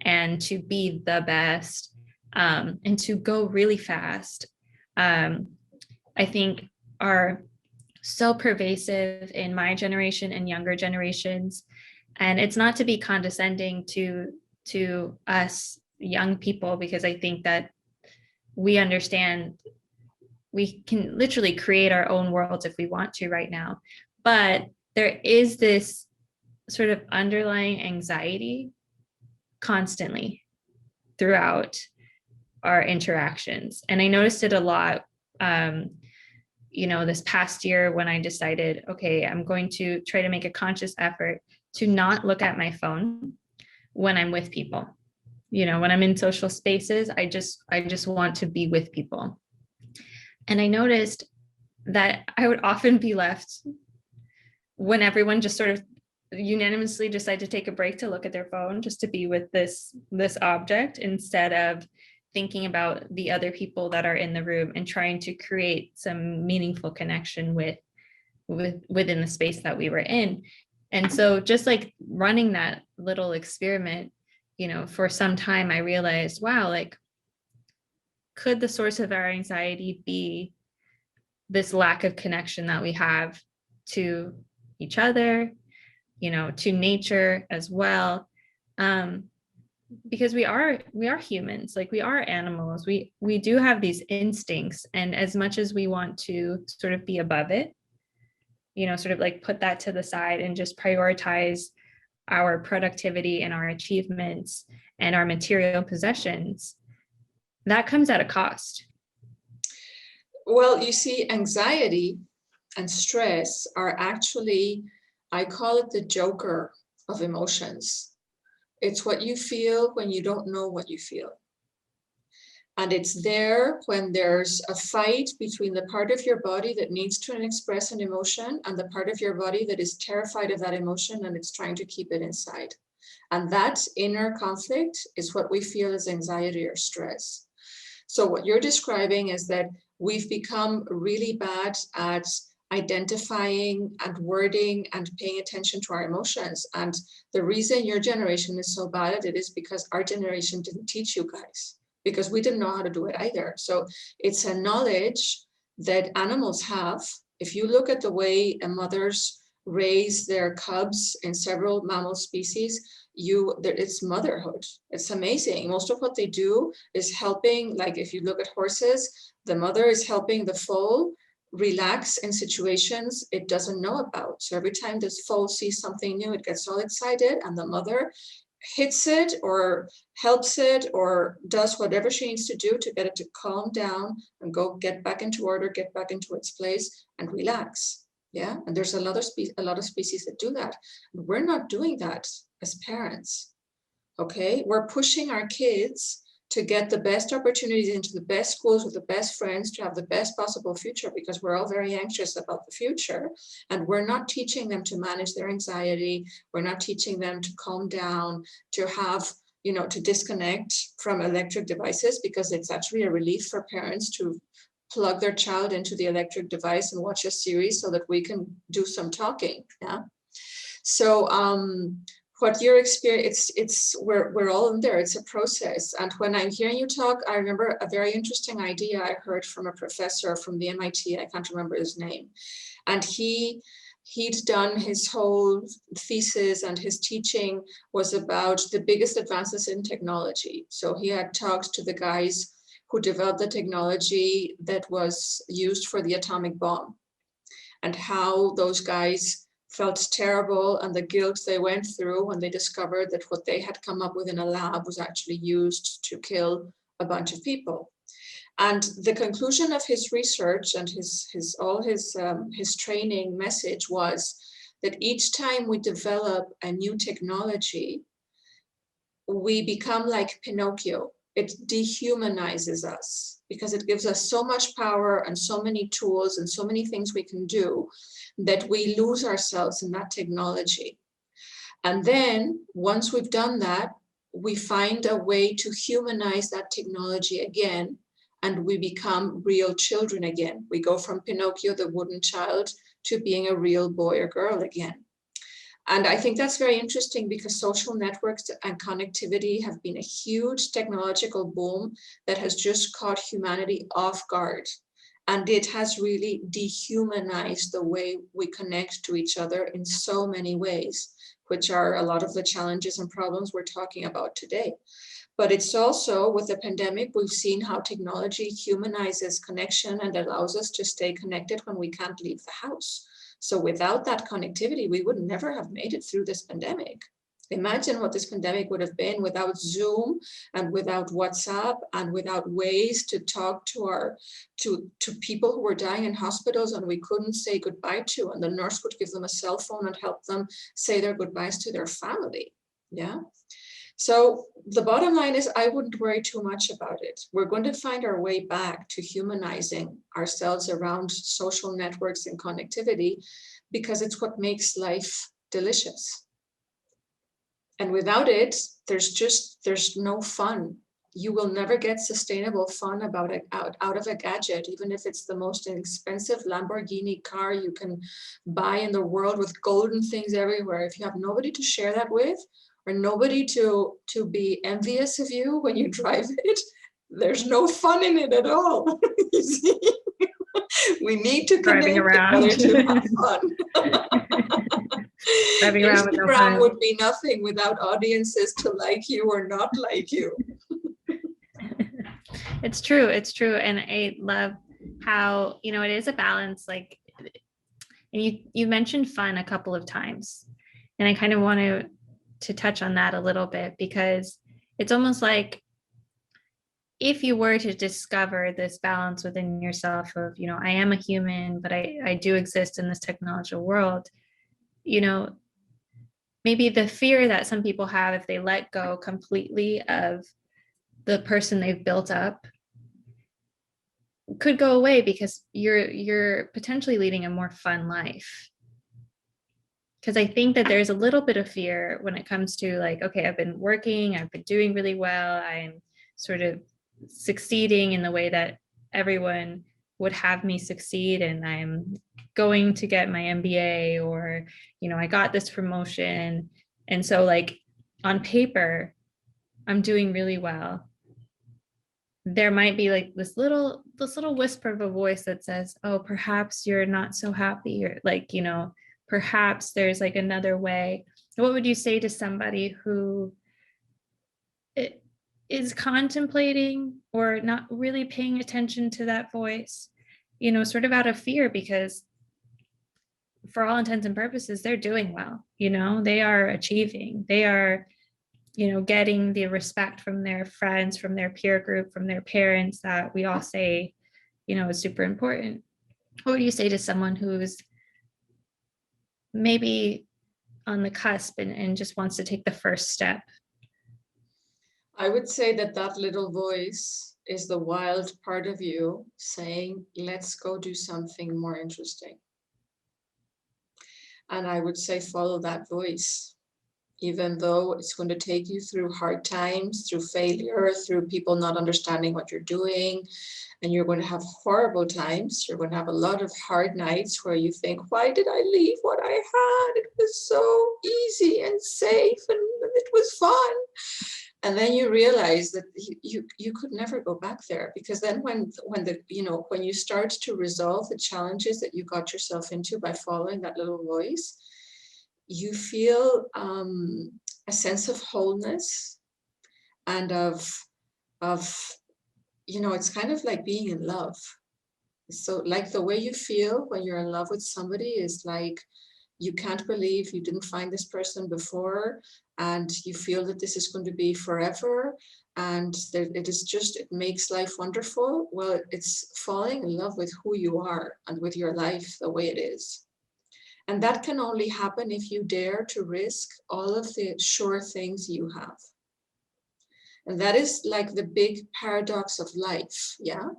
and to be the best, and to go really fast, I think are so pervasive in my generation and younger generations. And it's not to be condescending to us young people, because I think that we understand we can literally create our own worlds if we want to right now. But there is this sort of underlying anxiety constantly throughout our interactions. And I noticed it a lot, you know, this past year when I decided, okay, I'm going to try to make a conscious effort to not look at my phone when I'm with people. You know, when I'm in social spaces, I just want to be with people. And I noticed that I would often be left when everyone just sort of unanimously decide to take a break to look at their phone, just to be with this object, instead of thinking about the other people that are in the room and trying to create some meaningful connection within the space that we were in. And so just like running that little experiment, you know, for some time, I realized, wow, like, could the source of our anxiety be this lack of connection that we have to each other, you know, to nature as well? Because we are humans, like we are animals. We do have these instincts, and as much as we want to sort of be above it, you know, sort of like put that to the side and just prioritize our productivity and our achievements and our material possessions, that comes at a cost. Well, you see, anxiety and stress are actually, I call it the joker of emotions. It's what you feel when you don't know what you feel. And it's there when there's a fight between the part of your body that needs to express an emotion and the part of your body that is terrified of that emotion and it's trying to keep it inside. And that inner conflict is what we feel as anxiety or stress. So what you're describing is that we've become really bad at identifying and wording and paying attention to our emotions. And the reason your generation is so bad at it is because our generation didn't teach you guys, because we didn't know how to do it either. So it's a knowledge that animals have. If you look at the way mothers raise their cubs in several mammal species, it's motherhood. It's amazing. Most of what they do is helping, like if you look at horses, the mother is helping the foal relax in situations it doesn't know about. So every time this foal sees something new, it gets all excited, and the mother hits it or helps it or does whatever she needs to do to get it to calm down and go get back into order, get back into its place and relax. Yeah, and there's a lot of species that do that. We're not doing that as parents. Okay, we're pushing our kids to get the best opportunities into the best schools with the best friends to have the best possible future, because we're all very anxious about the future, and we're not teaching them to manage their anxiety. We're not teaching them to calm down, to have, you know, to disconnect from electric devices, because it's actually a relief for parents to plug their child into the electric device and watch a series so that we can do some talking. Yeah. So what your experience, we're all in there. It's a process. And when I'm hearing you talk, I remember a very interesting idea I heard from a professor from the MIT. I can't remember his name. And he'd done his whole thesis, and his teaching was about the biggest advances in technology. So he had talked to the guys who developed the technology that was used for the atomic bomb, and how those guys felt terrible and the guilt they went through when they discovered that what they had come up with in a lab was actually used to kill a bunch of people. And the conclusion of his research and his training message was that each time we develop a new technology, we become like Pinocchio. It dehumanizes us because it gives us so much power and so many tools and so many things we can do that we lose ourselves in that technology. And then once we've done that, we find a way to humanize that technology again, and we become real children again. We go from Pinocchio, the wooden child, to being a real boy or girl again. And I think that's very interesting because social networks and connectivity have been a huge technological boom that has just caught humanity off guard. And it has really dehumanized the way we connect to each other in so many ways, which are a lot of the challenges and problems we're talking about today. But it's also, with the pandemic, we've seen how technology humanizes connection and allows us to stay connected when we can't leave the house. So without that connectivity, we would never have made it through this pandemic. Imagine what this pandemic would have been without Zoom and without WhatsApp and without ways to talk to people who were dying in hospitals and we couldn't say goodbye to, and the nurse would give them a cell phone and help them say their goodbyes to their family. Yeah. So the bottom line is I wouldn't worry too much about it. We're going to find our way back to humanizing ourselves around social networks and connectivity because it's what makes life delicious. And without it, there's no fun. You will never get sustainable fun out of a gadget, even if it's the most expensive Lamborghini car you can buy in the world with golden things everywhere. If you have nobody to share that with, or nobody to be envious of you when you drive it, there's no fun in it at all. You see? We need to Driving connect together to have fun. Driving around with no Instagram fun. would be nothing without audiences to like you or not like you. It's true. It's true. And I love how, it is a balance. Like, and you mentioned fun a couple of times. And I kind of want to touch on that a little bit because it's almost like if you were to discover this balance within yourself of, I am a human, but I do exist in this technological world, maybe the fear that some people have if they let go completely of the person they've built up could go away because you're potentially leading a more fun life. Because I think that there's a little bit of fear when it comes to like, okay, I've been working, I've been doing really well, I'm sort of succeeding in the way that everyone would have me succeed, and I'm going to get my MBA, or, I got this promotion. And so like on paper, I'm doing really well. There might be like this little whisper of a voice that says, oh, perhaps you're not so happy, or like, perhaps there's like another way. What would you say to somebody who is contemplating or not really paying attention to that voice, sort of out of fear, because for all intents and purposes, they're doing well, they are achieving, they are, getting the respect from their friends, from their peer group, from their parents that we all say, is super important. What would you say to someone who's maybe on the cusp and just wants to take the first step? I would say that little voice is the wild part of you saying, let's go do something more interesting. And I would say, follow that voice, even though it's going to take you through hard times, through failure, through people not understanding what you're doing. And you're going to have horrible times. You're going to have a lot of hard nights where you think, why did I leave what I had? It was so easy and safe and it was fun. And then you realize that you could never go back there, because then when you start to resolve the challenges that you got yourself into by following that little voice, you feel a sense of wholeness and of it's kind of like being in love. So like the way you feel when you're in love with somebody is like, you can't believe you didn't find this person before, and you feel that this is going to be forever, and that it makes life wonderful. Well, it's falling in love with who you are and with your life the way it is. And that can only happen if you dare to risk all of the sure things you have. And that is like the big paradox of life, yeah?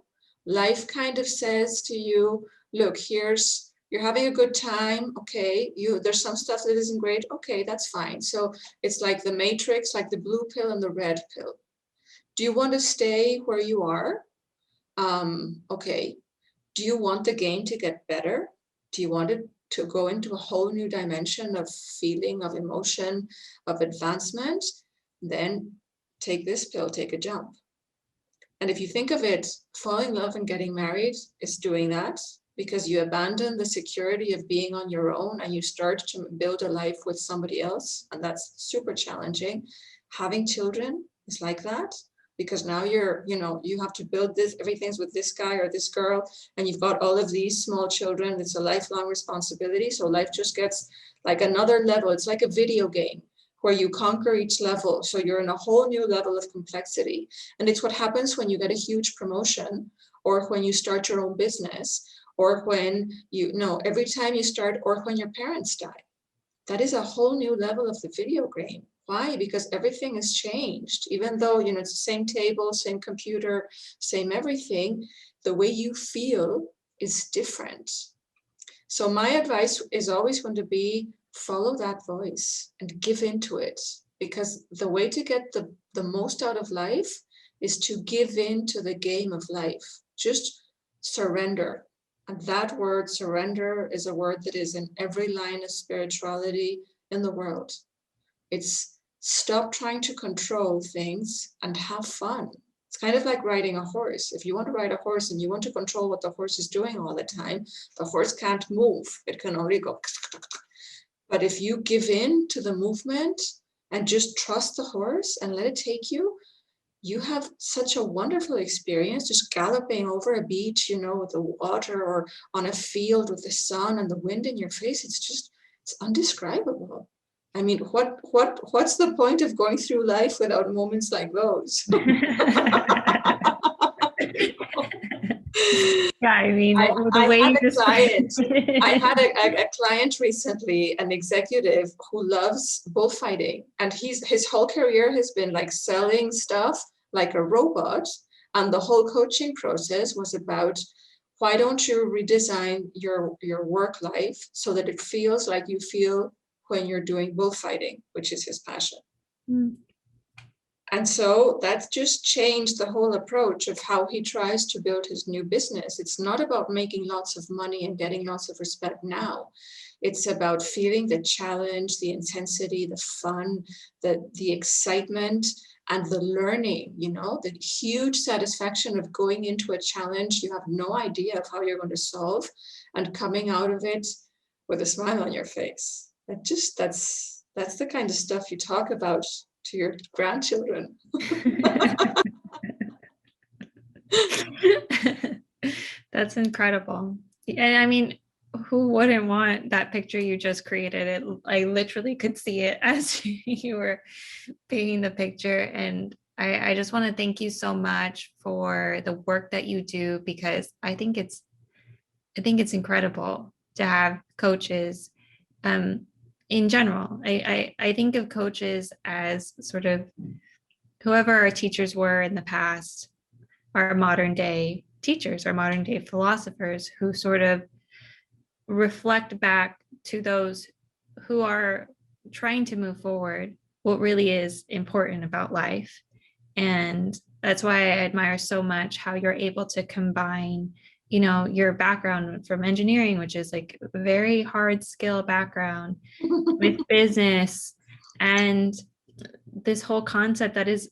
Life kind of says to you, look, you're having a good time, okay, there's some stuff that isn't great, okay, that's fine. So it's like the matrix, like the blue pill and the red pill. Do you want to stay where you are? Okay. Do you want the game to get better? Do you want it to go into a whole new dimension of feeling, of emotion, of advancement? Then take this pill, take a jump. And if you think of it, falling in love and getting married is doing that, because you abandon the security of being on your own and you start to build a life with somebody else. And that's super challenging. Having children is like that, because now you have to build everything's with this guy or this girl, and you've got all of these small children. It's a lifelong responsibility. So life just gets like another level. It's like a video game where you conquer each level. So you're in a whole new level of complexity. And it's what happens when you get a huge promotion, or when you start your own business, or when every time you start, or when your parents die. That is a whole new level of the video game. Why? Because everything has changed. Even though, it's the same table, same computer, same everything, the way you feel is different. So my advice is always going to be, follow that voice and give into it, because the way to get the most out of life is to give in to the game of life. Just surrender. And that word surrender is a word that is in every line of spirituality in the world. It's stop trying to control things and have fun. It's kind of like riding a horse. If you want to ride a horse and you want to control what the horse is doing all the time, the horse can't move. It can only go. But if you give in to the movement and just trust the horse and let it take you, you have such a wonderful experience just galloping over a beach, with the water, or on a field with the sun and the wind in your face. It's undescribable. I mean, what's the point of going through life without moments like those? Yeah, I mean, the I way had you a client. described I had a client recently, an executive who loves bullfighting, and his whole career has been like selling stuff like a robot, and the whole coaching process was about, why don't you redesign your work life so that it feels like you feel when you're doing bullfighting, which is his passion. Mm. And so that's just changed the whole approach of how he tries to build his new business. It's not about making lots of money and getting lots of respect now. It's about feeling the challenge, the intensity, the fun, the excitement, and the learning, the huge satisfaction of going into a challenge you have no idea of how you're going to solve, and coming out of it with a smile on your face. That's the kind of stuff you talk about to your grandchildren. That's incredible. And I mean, who wouldn't want that picture you just created? I literally could see it as you were painting the picture. And I just want to thank you so much for the work that you do, because I think it's incredible to have coaches. In general, I think of coaches as sort of whoever our teachers were in the past, our modern day teachers, our modern day philosophers, who sort of reflect back to those who are trying to move forward what really is important about life. And that's why I admire so much how you're able to combine, your background from engineering, which is like a very hard skill background, with business, and this whole concept that is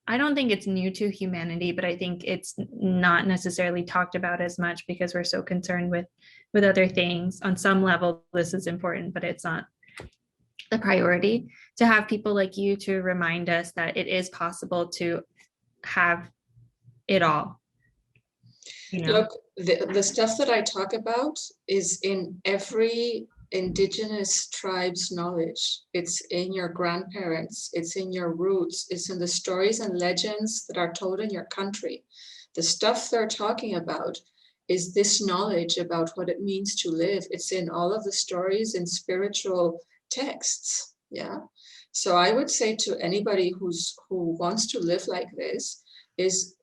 I don't think it's new to humanity, but I think it's not necessarily talked about as much because we're so concerned with other things. On some level, this is important, but it's not the priority. To have people like you to remind us that it is possible to have it all. Look, the stuff that I talk about is in every indigenous tribes knowledge. It's in your grandparents, it's in your roots, it's in the stories and legends that are told in your country. The stuff they're talking about is this knowledge about what it means to live. It's in all of the stories and spiritual texts. Yeah. So I would say to anybody who wants to live like this is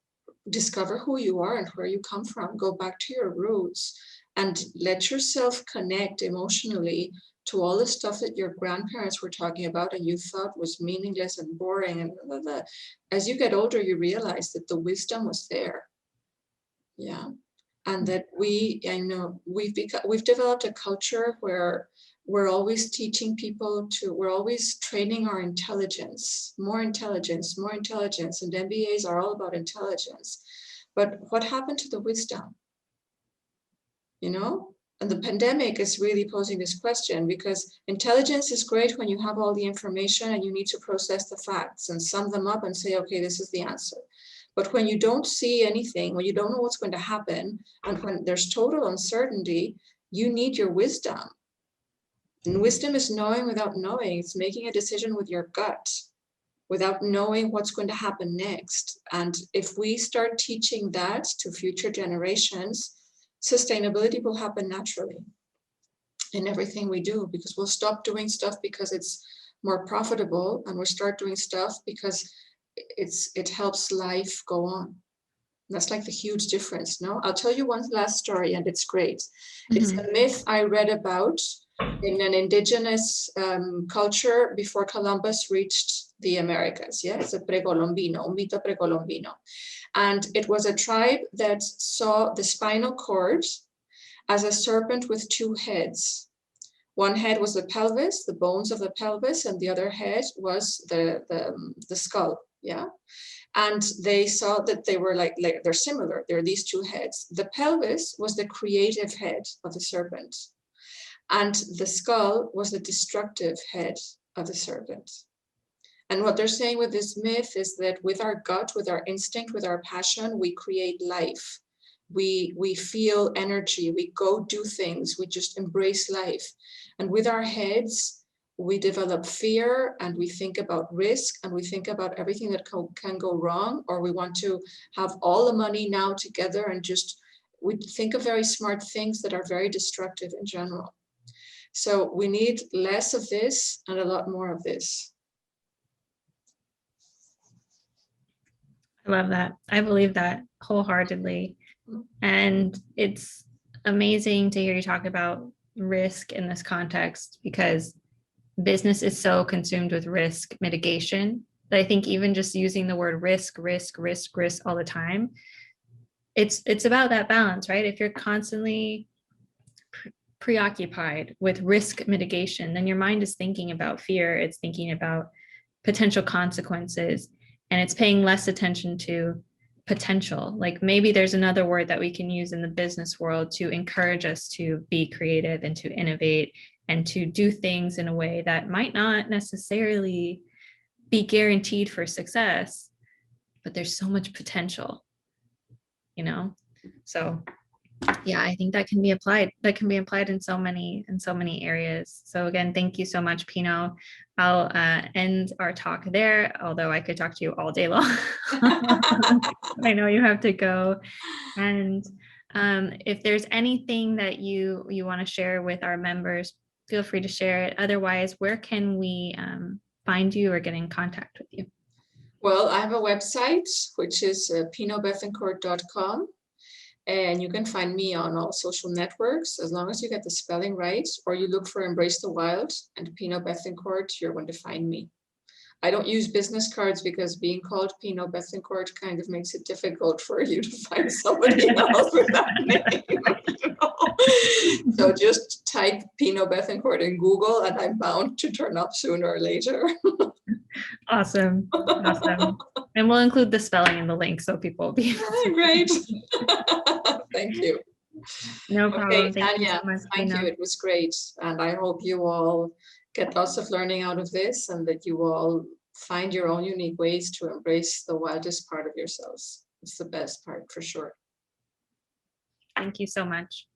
discover who you are and where you come from. Go back to your roots and let yourself connect emotionally to all the stuff that your grandparents were talking about and you thought was meaningless and boring and blah, blah, blah. As you get older, you realize that the wisdom was there. Yeah. And that we've developed a culture where we're always teaching people we're always training our intelligence, more intelligence, more intelligence. And MBAs are all about intelligence. But what happened to the wisdom? You know? And the pandemic is really posing this question, because intelligence is great when you have all the information and you need to process the facts and sum them up and say, okay, this is the answer. But when you don't see anything, when you don't know what's going to happen, and when there's total uncertainty, you need your wisdom. And wisdom is knowing without knowing. It's making a decision with your gut without knowing what's going to happen next. And if we start teaching that to future generations, sustainability will happen naturally in everything we do, because we'll stop doing stuff because it's more profitable, and we'll start doing stuff because it helps life go on. That's like the huge difference. No, I'll tell you one last story, and it's great. It's a myth I read about in an indigenous culture before Columbus reached the Americas. Yeah, it's a precolombino, un mito precolombino. And it was a tribe that saw the spinal cord as a serpent with two heads. One head was the pelvis, the bones of the pelvis, and the other head was the skull. Yeah. And they saw that they were like they're similar. There are these two heads. The pelvis was the creative head of the serpent, and the skull was the destructive head of the serpent. And what they're saying with this myth is that with our gut, with our instinct, with our passion, we create life. We feel energy. We go do things. We just embrace life. And with our heads, we develop fear, and we think about risk, and we think about everything that can go wrong, or we want to have all the money now together, and we think of very smart things that are very destructive in general. So we need less of this and a lot more of this. I love that. I believe that wholeheartedly. And it's amazing to hear you talk about risk in this context, because business is so consumed with risk mitigation that I think even just using the word risk all the time, it's about that balance, right? If you're constantly preoccupied with risk mitigation, then your mind is thinking about fear, it's thinking about potential consequences, and it's paying less attention to potential. Like maybe there's another word that we can use in the business world to encourage us to be creative and to innovate and to do things in a way that might not necessarily be guaranteed for success, but there's so much potential, you know? So yeah, I think that can be applied in so many areas. So again, thank you so much, Pino. I'll end our talk there, although I could talk to you all day long. I know you have to go. And if there's anything that you want to share with our members, feel free to share it. Otherwise, where can we find you or get in contact with you? Well, I have a website, which is pinobethencourt.com. And you can find me on all social networks, as long as you get the spelling right, or you look for Embrace the Wild and Pino Betthencourt, you're going to find me. I don't use business cards because being called Pino Betthencourt kind of makes it difficult for you to find somebody else with that name. You know? So just type Pino Betthencourt in Google and I'm bound to turn up sooner or later. Awesome. And we'll include the spelling in the link so people will be great. Thank you. No problem. Okay, Thank Tanya, you so much, thank Pino. you. It was great. And I hope you all get lots of learning out of this, and that you all find your own unique ways to embrace the wildest part of yourselves. It's the best part for sure. Thank you so much.